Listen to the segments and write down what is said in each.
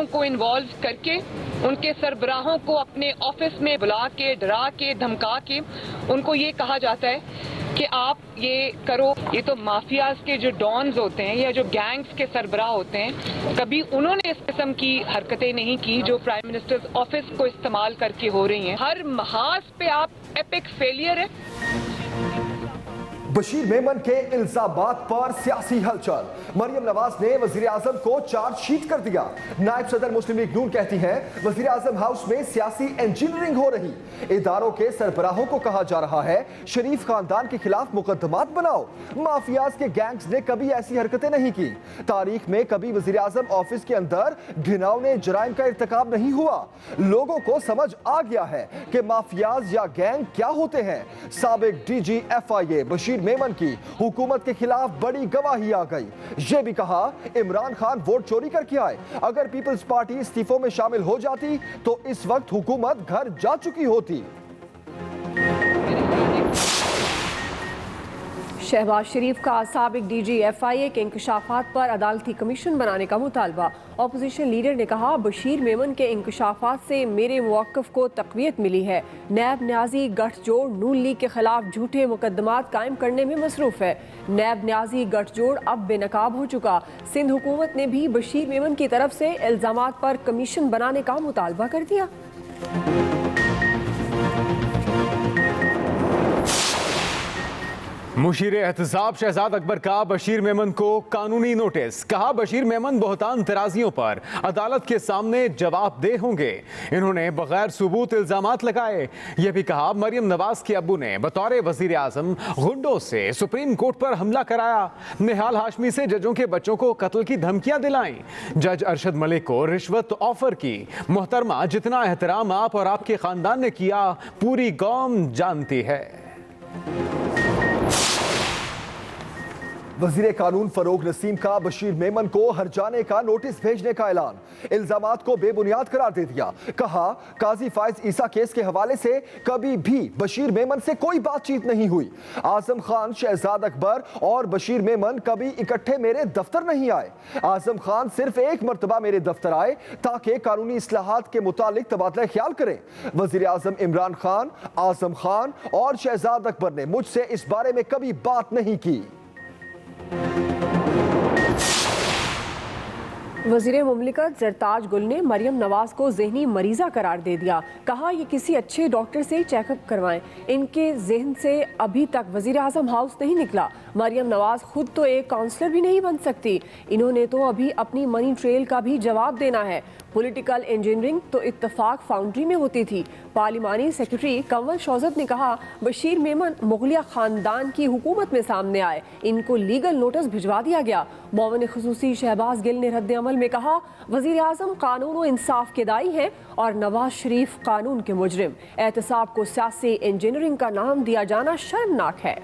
लोगों को इन्वॉल्व करके उनके सरबराहों को अपने ऑफिस में बुला के, डरा के, धमका के उनको ये कहा जाता है कि आप ये करो। ये तो माफियाज के जो डॉन्स होते हैं या जो गैंग्स के सरबराह होते हैं, कभी उन्होंने इस किस्म की हरकतें नहीं की जो प्राइम मिनिस्टर्स ऑफिस को इस्तेमाल करके हो रही हैं। हर महाज पे आप एपिक फेलियर है। बशीर मेमन के इल्जामात पर सियासी हलचल। मरियम नवाज ने वजीर आजम को चार्जशीट कर दिया। नायब सदर मुस्लिम लीग नून कहती है वजीर आजम हाउस में सियासी इंजीनियरिंग हो रही। इदारों के सरबराहों को कहा जा रहा है शरीफ खानदान के खिलाफ मुकदमात बनाओ। माफियाज के गैंग्स ने कभी ऐसी हरकतें नहीं की। तारीख में कभी वजीर आजम ऑफिस के अंदर घिनौने जराइम का इर्तिकाब नहीं हुआ। लोगों को समझ आ गया है कि माफियाज या गैंग क्या होते हैं। साबिक DG FIA बशीर मेमन की हुकूमत के खिलाफ बड़ी गवाही आ गई। ये भी कहा इमरान खान वोट चोरी करके आए। अगर पीपल्स पार्टी इस्तीफों में शामिल हो जाती तो इस वक्त हुकूमत घर जा चुकी होती। शहबाज शरीफ का साबिक DG FIA के इंकशाफात पर अदालती कमीशन बनाने का मुतालबा। अपोजिशन लीडर ने कहा बशीर मेमन के इंकशाफात से मेरे मौक़िफ़ को तक़वियत मिली है। नैब न्याजी गठजोड़ नून लीग के खिलाफ झूठे मुकदमात कायम करने में मसरूफ़ है। नैब न्याजी गठजोड़ अब बेनकाब हो चुका। सिंध हुकूमत ने भी बशीर मेमन की तरफ से इल्ज़ामात पर कमीशन बनाने का मुतालबा कर दिया। मुशीर एहतसाब शहजाद अकबर का बशीर मेमन को कानूनी नोटिस। कहा बशीर मेमन बहुतान तराजियों पर अदालत के सामने जवाबदेह होंगे। इन्होंने बगैर सबूत इल्जामात लगाए। यह भी कहा मरियम नवाज के अब्बू ने बतौर वजीर आजम गुंडों से सुप्रीम कोर्ट पर हमला कराया। निहाल हाशमी से जजों के बच्चों को कत्ल की धमकियां दिलाई। जज अरशद मलिक को रिश्वत ऑफर की। मोहतरमा जितना एहतराम आप और आपके खानदान ने किया पूरी कौम जानती है। वजीर कानून फरोग नसीम का बशीर मेमन को हरजाने का नोटिस भेजने का ऐलान। इल्जामात को बेबुनियाद करार दे दिया। कहा काजी फाइज ईसा केस के हवाले से कभी भी बशीर मेमन से कोई बातचीत नहीं हुई। आजम खान, शहजाद अकबर और बशीर मेमन कभी इकट्ठे मेरे दफ्तर नहीं आए। आजम खान सिर्फ एक मरतबा मेरे दफ्तर आए ताकि कानूनी इस्लाहात के मुतालिक तबादला ख्याल करें। वजीर आजम इमरान खान, आजम खान और शहजाद अकबर ने मुझसे इस बारे में कभी बात नहीं की। वज़ीर मुमलिकत जरताज गुल ने मरियम नवाज को ज़हनी मरीज़ा करार दे दिया। कहा ये किसी अच्छे डॉक्टर से चेकअप करवाएं। इनके जहन से अभी तक वज़ीर आज़म हाउस नहीं निकला। मरियम नवाज खुद तो एक काउंसलर भी नहीं बन सकती। इन्होंने तो अभी अपनी मनी ट्रेल का भी जवाब देना है। पॉलिटिकल इंजीनियरिंग तो इत्तफाक फाउंड्री में होती थी। पार्लिमानी सेक्रेटरी कंवल शौजत ने कहा बशीर मेमन मुगलिया खानदान की हुकूमत में सामने आए। इनको लीगल नोटिस भिजवा दिया गया। मोमिन खुसूसी शहबाज गिल ने रद्द अमल में कहा वजीर आजम कानून व इंसाफ के दाई हैं और नवाज शरीफ कानून के मुजरिम। एहतसाब को सियासी इंजीनियरिंग का नाम दिया जाना शर्मनाक है।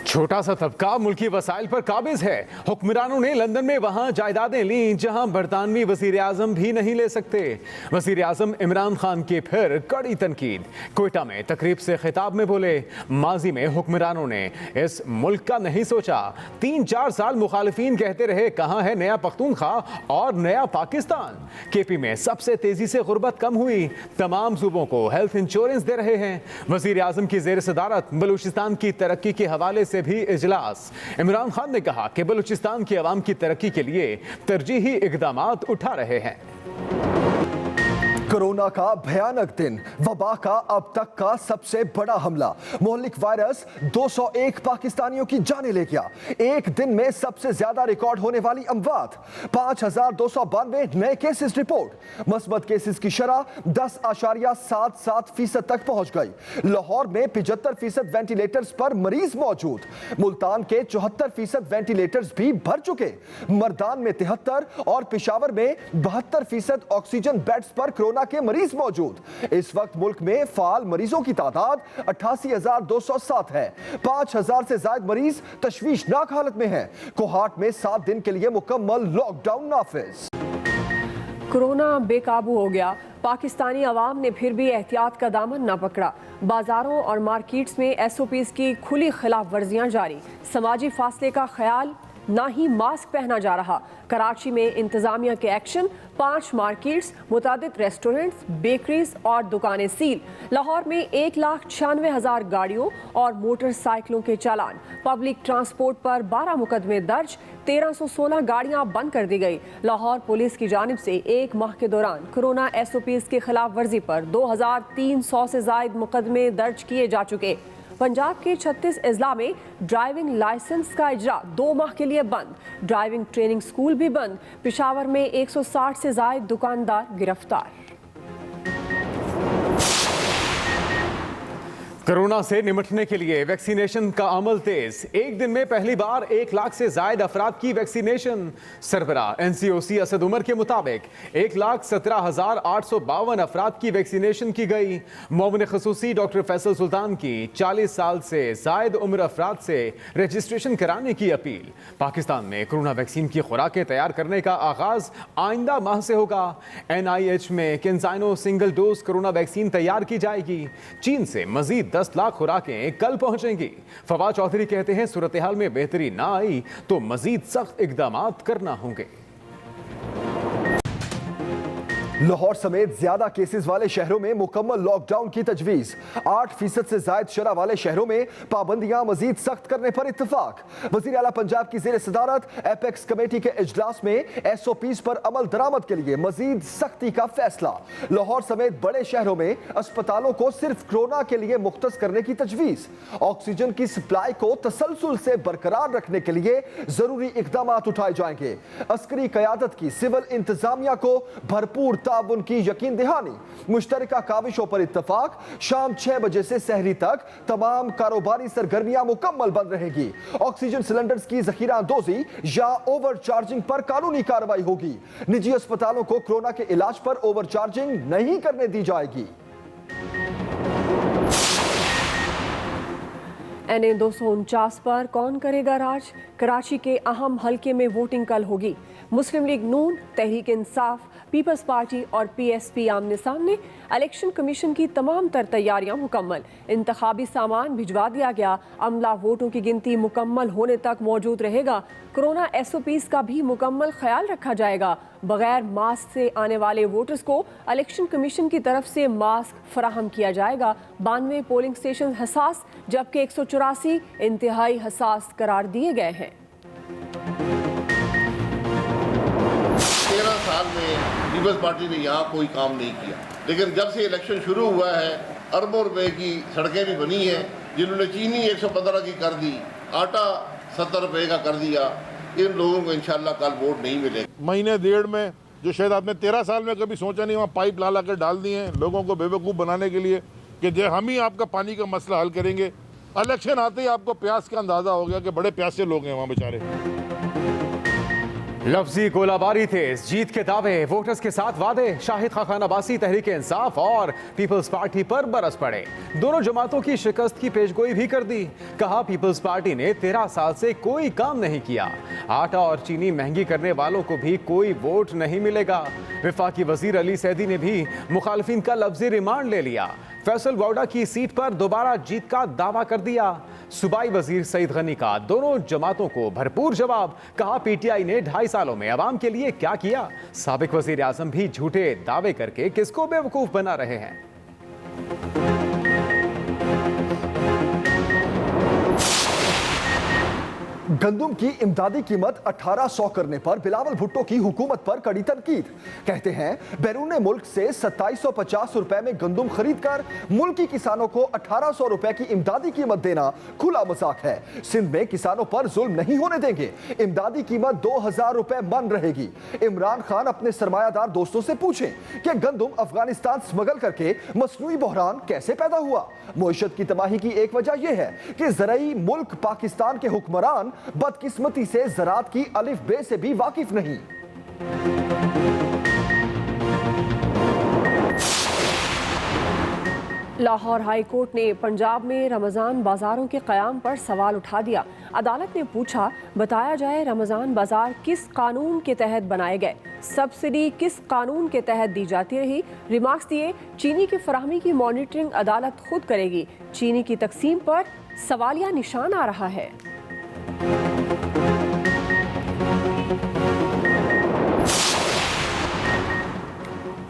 छोटा सा तबका मुल्की वसाइल पर काबिज है। हुक्मरानों ने लंदन में वहां जायदादें ली जहां बरतानवी वजीर आजम भी नहीं ले सकते। वजीर आजम इमरान खान की फिर कड़ी तनकीद। कोयटा में तकरीब से खिताब में बोले माजी में हुक्मरानों ने इस मुल्क का नहीं सोचा। 3-4 साल मुखालिफिन कहते रहे कहां है नया पख्तूनख्वा और नया पाकिस्तान। KP में सबसे तेजी से गुर्बत कम हुई। तमाम सूबों को हेल्थ इंश्योरेंस दे रहे हैं। वजीर आजम की जेर सदारत बलूचिस्तान की तरक्की के हवाले से भी इजलास। इमरान खान ने कहा कि बलूचिस्तान की आवाम की तरक्की के लिए तरजीही इक़दामात उठा रहे हैं। कोरोना का भयानक दिन, वबा का अब तक का सबसे बड़ा हमला। मोहल्लिक वायरस 201 पाकिस्तानियों की जानें ले गया। एक दिन में सबसे ज्यादा रिकॉर्ड होने वाली अमवात, 5292 नए केसेस रिपोर्ट। मस्बत केसेस की शरह 10.77% तक पहुंच गई। लाहौर में 75% वेंटिलेटर्स पर मरीज मौजूद। मुल्तान के 74% वेंटिलेटर्स भी भर चुके। मर्दान में 73 और पेशावर में 72% ऑक्सीजन बेड्स पर कोरोना के मरीज मौजूद। इस वक्त मुल्क में फाल मरीजों की तादाद 88,207 है। 5,000 से ज्यादा मरीज तशवीशनाक हालत में हैं। कोहाट में 7 दिन के लिए मुकम्मल लॉकडाउन नाफिज। कोरोना बेकाबू हो गया। पाकिस्तानी अवाम ने फिर भी एहतियात का दामन न पकड़ा। बाजारों और मार्केट्स में SOPs की खुली खिलाफ वर्जियां जारी। समाजी फासले का ख्याल ना ही मास्क पहना जा रहा। कराची में इंतजामिया के एक्शन, 5 मार्केट्स, मुतादिद रेस्टोरेंट्स, बेकरीज और दुकानें सील। लाहौर में 1,96,000 गाड़ियों और मोटरसाइकिलों के चालान। पब्लिक ट्रांसपोर्ट पर 12 मुकदमे दर्ज, 1316 गाड़ियां बंद कर दी गई। लाहौर पुलिस की जानिब से 1 माह के दौरान कोरोना SOPs की खिलाफ वर्जी पर 2300 से जायद मुकदमे दर्ज किए जा चुके। पंजाब के 36 अजला में ड्राइविंग लाइसेंस का इजरा 2 माह के लिए बंद। ड्राइविंग ट्रेनिंग स्कूल भी बंद। पेशावर में 160 से जायद दुकानदार गिरफ्तार। कोरोना से निपटने के लिए वैक्सीनेशन का अमल तेज। एक दिन में पहली बार 1 लाख से जायद अफराद की वैक्सीनेशन। सरबराह NCOC असद उमर के मुताबिक 1,17,852 अफराद की वैक्सीनेशन की गई। मोमिन खसूसी डॉक्टर फैसल सुल्तान की 40 साल से जायद उम्र अफराद से रजिस्ट्रेशन कराने की अपील। पाकिस्तान में कोरोना वैक्सीन की खुराकें तैयार करने का आगाज आइंदा माह से होगा। NIH में कैंसाइनो सिंगल डोज कोरोना वैक्सीन तैयार की जाएगी। चीन से मजीद 10 लाख खुराकें कल पहुंचेंगी। फवाद चौधरी कहते हैं सूरत हाल में बेहतरी ना आई तो मजीद सख्त इकदामात करना होंगे। लाहौर समेत ज्यादा केसेस वाले शहरों में मुकम्मल लॉकडाउन की तजवीज। 8% से जायद शरह वाले शहरों में पाबंदियां मजीद सख्त करने पर इत्तफाक। वजीर आला पंजाब की जेर सदारत एपेक्स कमेटी के इजलास में SOPs पर अमल दरामद के लिए मजीद सख्ती का फैसला। लाहौर समेत बड़े शहरों में अस्पतालों को सिर्फ कोरोना के लिए मुख्तस करने की तजवीज। ऑक्सीजन की सप्लाई को तसलसल से बरकरार रखने के लिए जरूरी इकदाम उठाए जाएंगे। अस्करी कयादत की सिविल इंतजामिया को भरपूर ताउन की यकीन दहानी। मुश्तरका काविशों पर इत्तफाक। शाम 6 बजे से सहरी तक तमाम कारोबारी सरगर्मियां मुकम्मल बंद रहेगी। ऑक्सीजन सिलेंडर्स की जखीरा अंदोजी या ओवर चार्जिंग पर कानूनी कार्रवाई होगी। निजी अस्पतालों को कोरोना के इलाज पर ओवर चार्जिंग नहीं करने दी जाएगी। NA 249 पर कौन करेगा राज? कराची के अहम हलके में वोटिंग कल होगी। मुस्लिम लीग नून, तहरीक इंसाफ, पीपल्स पार्टी और PSP आमने सामने। इलेक्शन कमीशन की तमाम तर तैयारियां मुकम्मल। इंतखाबी सामान भिजवा दिया गया। अमला वोटों की गिनती मुकम्मल होने तक मौजूद रहेगा। कोरोना SOPs का भी मुकम्मल ख्याल रखा जाएगा। बगैर मास्क से आने वाले वोटर्स को इलेक्शन कमीशन की तरफ से मास्क फराहम किया जाएगा। 92 पोलिंग स्टेशन हसास जबकि 184 इंतहाई हसास करार दिए गए हैं। 13 साल में पीपल्स पार्टी ने यहाँ कोई काम नहीं किया, लेकिन जब से इलेक्शन शुरू हुआ है अरबों रुपए की सड़कें भी बनी हैं। जिन्होंने चीनी 115 की कर दी, आटा 70 रुपए का कर दिया, इन लोगों को इंशाल्लाह कल वोट नहीं मिलेगा। महीने डेढ़ में जो शायद आपने 13 साल में कभी सोचा नहीं, वहाँ पाइप ला कर डाल दिए हैं लोगों को बेवकूफ़ बनाने के लिए कि जो हम ही आपका पानी का मसला हल करेंगे। इलेक्शन आते ही आपको प्यास का अंदाजा हो गया कि बड़े प्यासे लोग हैं वहाँ बेचारे। लफ्जी गोलाबारी थे, जीत के दावे, वोटर्स के साथ वादे। शाहिद खान अब्बासी तहरीक इंसाफ और पीपल्स पार्टी पर बरस पड़े। दोनों जमातों की शिकस्त की पेशगोई भी कर दी। कहा पीपल्स पार्टी ने 13 साल से कोई काम नहीं किया। आटा और चीनी महंगी करने वालों को भी कोई वोट नहीं मिलेगा। वफाकी वजीर अली सैदी ने भी मुखालफिन का लफ्जी रिमांड ले लिया। फैसल वाउडा की सीट पर दोबारा जीत का दावा कर दिया। सूबाई वजीर सईद गनी का दोनों जमातों को भरपूर जवाब। कहा PTI ने 2.5 सालों में अवाम के लिए क्या किया। साबिक वजीर आजम भी झूठे दावे करके किसको बेवकूफ बना रहे हैं। गंदुम की इमदादी कीमत 1800 करने पर बिलावल भुट्टो की हुकूमत पर कड़ी तनकीद। कहते हैं बैरून मुल्क से 2750 रुपए में गंदुम खरीद कर मुल्की किसानों को 1800 रुपए की इमदादी कीमत देना खुला मजाक है। सिंध में किसानों पर जुल्म नहीं होने देंगे। इमदादी कीमत 2000 रुपए मन रहेगी। इमरान खान अपने सरमायादार दोस्तों से पूछें कि गंदुम अफगानिस्तान स्मगल करके मसनूई बहरान कैसे पैदा हुआ। मुईशत की तबाही की एक वजह यह है कि ज़राई मुल्क पाकिस्तान के हुक्मरान बदकिस्मती से ज़राअत की अलिफ बे से भी वाकिफ नहीं। लाहौर हाई कोर्ट ने पंजाब में रमज़ान बाज़ारों के क़याम पर सवाल उठा दिया। अदालत ने पूछा, बताया जाए रमज़ान बाज़ार किस कानून के तहत बनाए गए, सब्सिडी किस कानून के तहत दी जाती रही। रिमार्क्स दिए, चीनी की फराहमी की मॉनिटरिंग अदालत खुद करेगी। चीनी की तकसीम पर सवालिया निशान आ रहा है।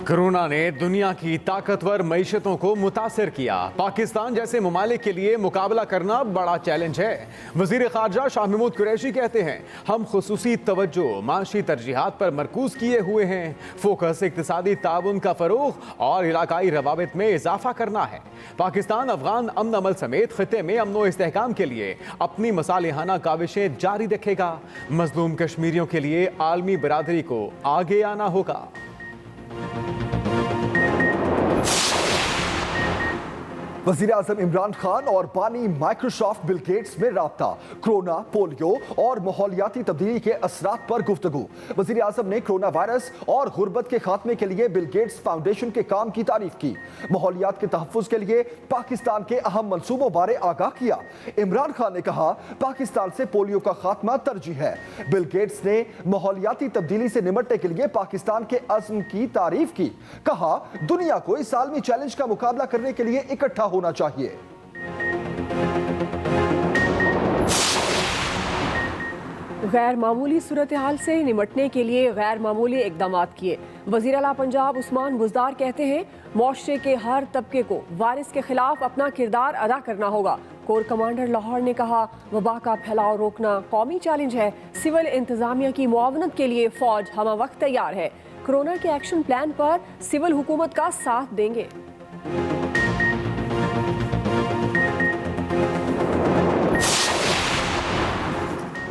कोरोना ने दुनिया की ताकतवर मईशतों को मुतासिर किया। पाकिस्तान जैसे ममालिक के लिए मुकाबला करना बड़ा चैलेंज है। वजीर खारजा शाह महमूद कुरैशी कहते हैं, हम खुसूसी तवज्जो माशी तरजीहात पर मरकूज किए हुए हैं। फोकस इक्तिसादी ताउन का फरोग और इलाकाई रवाबित में इजाफा करना है। पाकिस्तान अफगान अमन अमल समेत खिते में अमन व इस्तेहकाम के लिए अपनी मसालिहाना काविशें जारी रखेगा। मजलूम कश्मीरियों के लिए आलमी बरादरी को आगे आना होगा। वज़ीर-ए-आज़म इमरान खान और बानी माइक्रोसॉफ्ट बिल गेट्स में राब्ता, कोरोना, पोलियो और माहौलियाती तब्दीली के असरात पर गुफ्तगू। वज़ीर-ए-आज़म ने कोरोना वायरस और गुर्बत के खात्मे के लिए बिल गेट्स फाउंडेशन के काम की तारीफ की। माहौलियात के तहफ़्फ़ुज़ के लिए पाकिस्तान के अहम मंसूबों बारे आगाह किया। इमरान खान ने कहा, पाकिस्तान से पोलियो का खात्मा तरजीह है। बिल गेट्स ने माहौलियाती तब्दीली से निमटने के लिए पाकिस्तान के अज़्म की तारीफ की। कहा, दुनिया को इस आलमी चैलेंज का मुकाबला करने के लिए इकट्ठा होना चाहिए। गैर मामूली सूरत हाल से निमटने के लिए गैर मामूली इकदाम किए। वज़ीर आला पंजाब उस्मान बुज़दार कहते हैं, मुआशरे के हर तबके को वायरस के खिलाफ अपना किरदार अदा करना होगा। कोर कमांडर लाहौर ने कहा, वबा का फैलाव रोकना कौमी चैलेंज है। सिविल इंतजामिया की मुआवनत के लिए फौज हम वक्त तैयार है। कोरोना के एक्शन प्लान पर सिविल हुकूमत का साथ देंगे।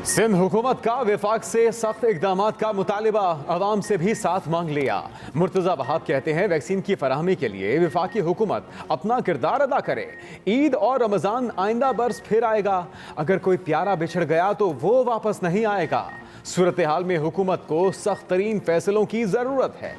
सिंध हुकूमत का विफाक से सख्त इकदामात का मुतालिबा, अवाम से भी साथ मांग लिया। मुर्तज़ा वहाब कहते हैं, वैक्सीन की फराहमी के लिए विफाकी हुकूमत अपना किरदार अदा करे। ईद और रमज़ान आइंदा बरस फिर आएगा। अगर कोई प्यारा बिछड़ गया तो वो वापस नहीं आएगा। सूरत हाल में हुकूमत को सख्त तरीन फैसलों की ज़रूरत है।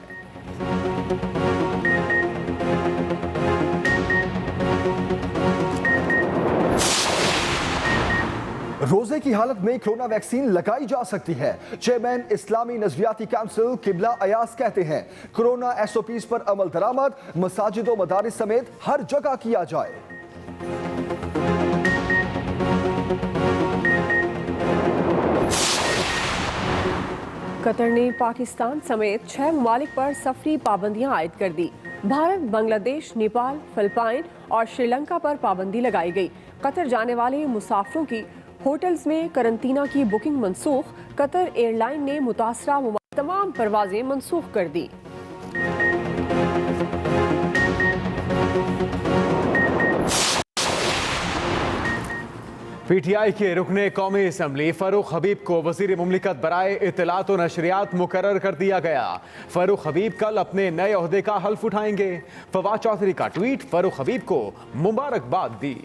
रोजे की हालत में कोरोना वैक्सीन लगाई जा सकती है। चेयरमैन इस्लामी नजरियाती काउंसिल किबला अयाज कहते हैं, कोरोना एसओपीज पर अमल दरामद मसाजिद व मदारिस समेत हर जगह किया जाए। कतर ने पाकिस्तान समेत 6 ममालिक पर सफरी पाबंदियां आयद कर दी। भारत, बांग्लादेश, नेपाल, फिलिपाइन और श्रीलंका पर पाबंदी लगाई गई। कतर जाने वाले मुसाफिरों की होटल्स में करंतना की बुकिंग मनसूख। कतर एयरलाइन ने मुतासरा तमाम परवाजें मनसूख कर दी। पीटीआई के रुकने कौमी असम्बली फरूख हबीब को वजीर मुमलिकत बराए इत्तलात और नशरियात मुकर्रर कर दिया गया। फरूख हबीब कल अपने नए ओहदे का हल्फ उठाएंगे। फवाद चौधरी का ट्वीट, फरूख हबीब को मुबारकबाद दी।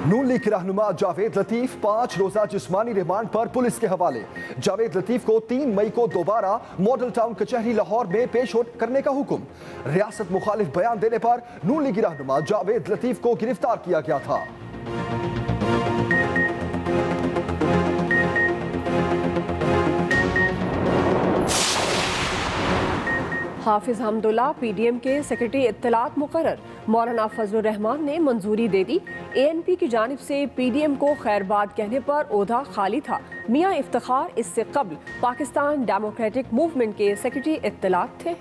नून लीग के रहनुमा जावेद लतीफ 5 रोजा जिस्मानी रिमांड पर पुलिस के हवाले। जावेद लतीफ को 3 मई को दोबारा मॉडल टाउन कचहरी लाहौर में पेश करने का हुक्म। रियासत मुखालिफ बयान देने पर नून लीगी रहनुमा जावेद लतीफ को गिरफ्तार किया गया था। हाफिज हमदुल्ला पीडीएम के सेक्रेटरी इत्तलात मुकर्रर। मौलाना फजलुर रहमान ने मंजूरी दे दी। एएनपी की जानिब से पीडीएम को खैरबाद कहने पर ओहदा खाली था। मियां इफ्तिखार इससे कबल पाकिस्तान डेमोक्रेटिक मूवमेंट के सेक्रेटरी इत्तलात थे।